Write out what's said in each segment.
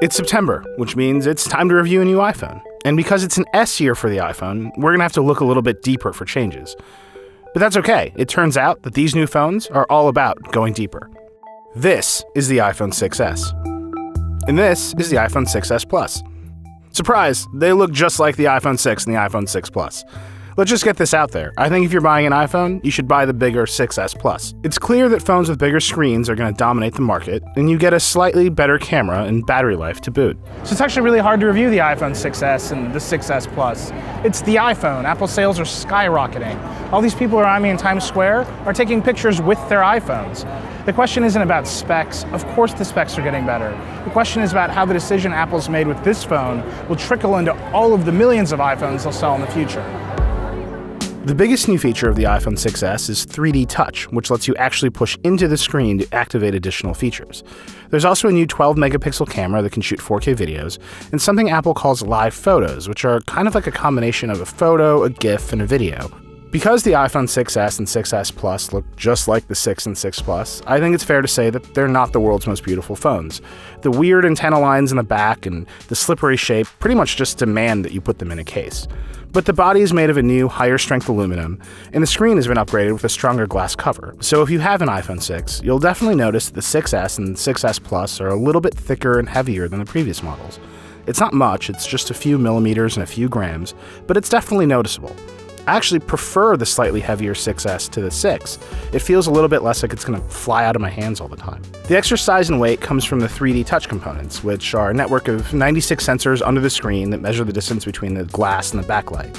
It's September, which means it's time to review a new iPhone. And because it's an S year for the iPhone, we're going to have to look a little bit deeper for changes. But that's okay. It turns out that these new phones are all about going deeper. This is the iPhone 6S. And this is the iPhone 6S Plus. Surprise, they look just like the iPhone 6 and the iPhone 6 Plus. Let's just get this out there. I think if you're buying an iPhone, you should buy the bigger 6S Plus. It's clear that phones with bigger screens are going to dominate the market, and you get a slightly better camera and battery life to boot. So it's actually really hard to review the iPhone 6S and the 6S Plus. It's the iPhone. Apple sales are skyrocketing. All these people around me in Times Square are taking pictures with their iPhones. The question isn't about specs. Of course the specs are getting better. The question is about how the decision Apple's made with this phone will trickle into all of the millions of iPhones they'll sell in the future. The biggest new feature of the iPhone 6S is 3D Touch, which lets you actually push into the screen to activate additional features. There's also a new 12-megapixel camera that can shoot 4K videos, and something Apple calls live photos, which are kind of like a combination of a photo, a GIF, and a video. Because the iPhone 6S and 6S Plus look just like the 6 and 6 Plus, I think it's fair to say that they're not the world's most beautiful phones. The weird antenna lines in the back and the slippery shape pretty much just demand that you put them in a case. But the body is made of a new, higher-strength aluminum, and the screen has been upgraded with a stronger glass cover. So if you have an iPhone 6, you'll definitely notice the 6S and 6S Plus are a little bit thicker and heavier than the previous models. It's not much, it's just a few millimeters and a few grams, but it's definitely noticeable. I actually prefer the slightly heavier 6S to the 6. It feels a little bit less like it's going to fly out of my hands all the time. The extra size and weight comes from the 3D Touch components, which are a network of 96 sensors under the screen that measure the distance between the glass and the backlight.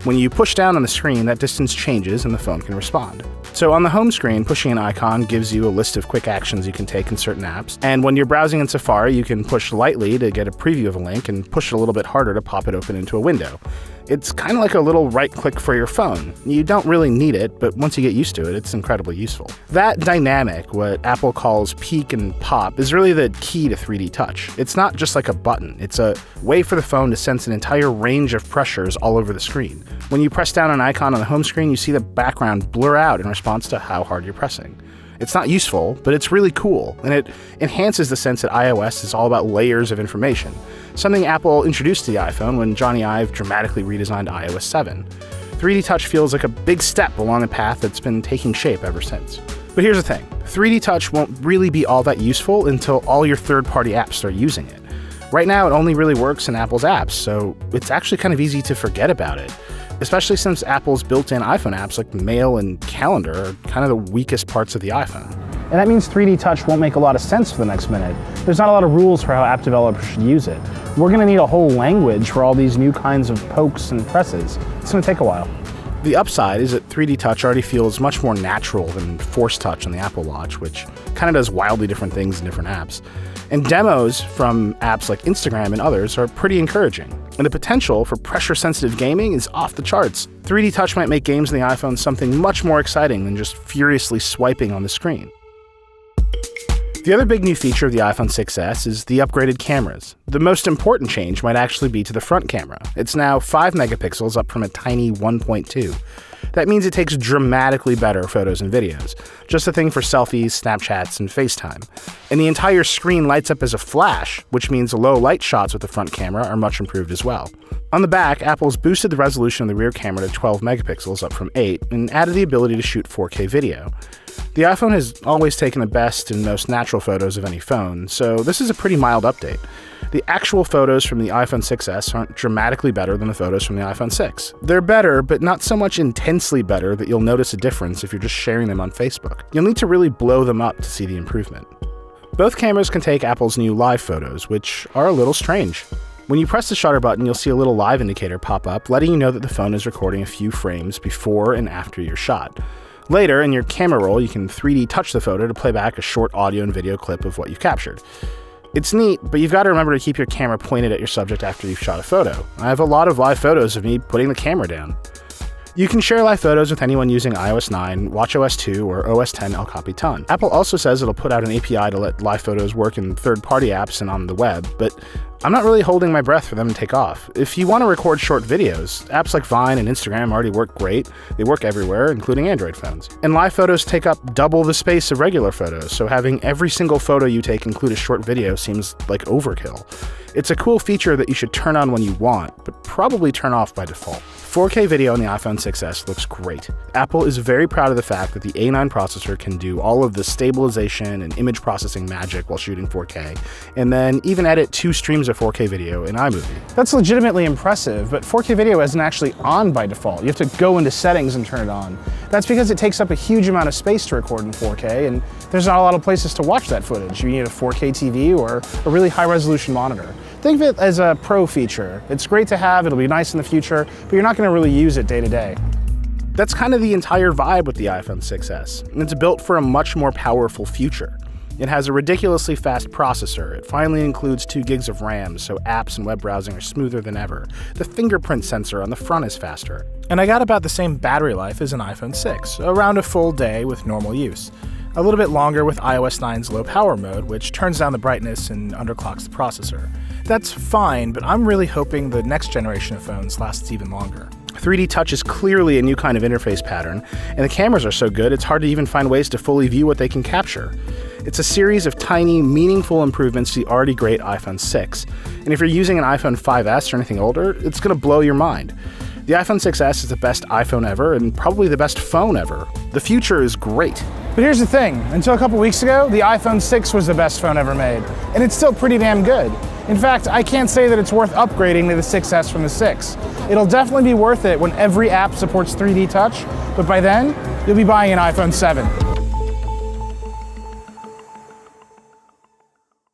When you push down on the screen, that distance changes and the phone can respond. So on the home screen, pushing an icon gives you a list of quick actions you can take in certain apps. And when you're browsing in Safari, you can push lightly to get a preview of a link and push it a little bit harder to pop it open into a window. It's kind of like a little right click for your phone. You don't really need it, but once you get used to it, it's incredibly useful. That dynamic, what Apple calls peak and pop, is really the key to 3D Touch. It's not just like a button. It's a way for the phone to sense an entire range of pressures all over the screen. When you press down an icon on the home screen, you see the background blur out in response to how hard you're pressing. It's not useful, but it's really cool, and it enhances the sense that iOS is all about layers of information, something Apple introduced to the iPhone when Johnny Ive dramatically redesigned iOS 7. 3D Touch feels like a big step along a path that's been taking shape ever since. But here's the thing, 3D Touch won't really be all that useful until all your third-party apps start using it. Right now, it only really works in Apple's apps, so it's actually kind of easy to forget about it. Especially since Apple's built-in iPhone apps like Mail and Calendar are kind of the weakest parts of the iPhone. And that means 3D Touch won't make a lot of sense for the next minute. There's not a lot of rules for how app developers should use it. We're going to need a whole language for all these new kinds of pokes and presses. It's going to take a while. The upside is that 3D Touch already feels much more natural than Force Touch on the Apple Watch, which kind of does wildly different things in different apps. And demos from apps like Instagram and others are pretty encouraging. And the potential for pressure-sensitive gaming is off the charts. 3D Touch might make games on the iPhone something much more exciting than just furiously swiping on the screen. The other big new feature of the iPhone 6S is the upgraded cameras. The most important change might actually be to the front camera. It's now 5 megapixels up from a tiny 1.2. That means it takes dramatically better photos and videos. Just a thing for selfies, Snapchats, and FaceTime. And the entire screen lights up as a flash, which means low light shots with the front camera are much improved as well. On the back, Apple's boosted the resolution of the rear camera to 12 megapixels up from 8 and added the ability to shoot 4K video. The iPhone has always taken the best and most natural photos of any phone, so this is a pretty mild update. The actual photos from the iPhone 6S aren't dramatically better than the photos from the iPhone 6. They're better, but not so much intensely better that you'll notice a difference if you're just sharing them on Facebook. You'll need to really blow them up to see the improvement. Both cameras can take Apple's new live photos, which are a little strange. When you press the shutter button, you'll see a little live indicator pop up, letting you know that the phone is recording a few frames before and after your shot. Later, in your camera roll, you can 3D touch the photo to play back a short audio and video clip of what you've captured. It's neat, but you've got to remember to keep your camera pointed at your subject after you've shot a photo. I have a lot of live photos of me putting the camera down. You can share live photos with anyone using iOS 9, watchOS 2, or OS X El Capitan. Apple also says it'll put out an API to let live photos work in third-party apps and on the web, but I'm not really holding my breath for them to take off. If you want to record short videos, apps like Vine and Instagram already work great. They work everywhere, including Android phones. And live photos take up double the space of regular photos, so having every single photo you take include a short video seems like overkill. It's a cool feature that you should turn on when you want, but probably turn off by default. 4K video on the iPhone 6s looks great. Apple is very proud of the fact that the A9 processor can do all of the stabilization and image processing magic while shooting 4K, and then even edit 2 streams of 4K video in iMovie. That's legitimately impressive, but 4K video isn't actually on by default. You have to go into settings and turn it on. That's because it takes up a huge amount of space to record in 4K, and there's not a lot of places to watch that footage. You need a 4K TV or a really high-resolution monitor. Think of it as a pro feature. It's great to have, it'll be nice in the future, but you're not going to really use it day to day. That's kind of the entire vibe with the iPhone 6s, and it's built for a much more powerful future. It has a ridiculously fast processor. It finally includes 2 gigs of RAM, so apps and web browsing are smoother than ever. The fingerprint sensor on the front is faster. And I got about the same battery life as an iPhone 6, around a full day with normal use. A little bit longer with iOS 9's low power mode, which turns down the brightness and underclocks the processor. That's fine, but I'm really hoping the next generation of phones lasts even longer. 3D Touch is clearly a new kind of interface pattern, and the cameras are so good it's hard to even find ways to fully view what they can capture. It's a series of tiny, meaningful improvements to the already great iPhone 6, and if you're using an iPhone 5S or anything older, it's going to blow your mind. The iPhone 6s is the best iPhone ever and probably the best phone ever. The future is great. But here's the thing, until a couple weeks ago, the iPhone 6 was the best phone ever made, and it's still pretty damn good. In fact, I can't say that it's worth upgrading to the 6S from the 6. It'll definitely be worth it when every app supports 3D Touch, but by then, you'll be buying an iPhone 7.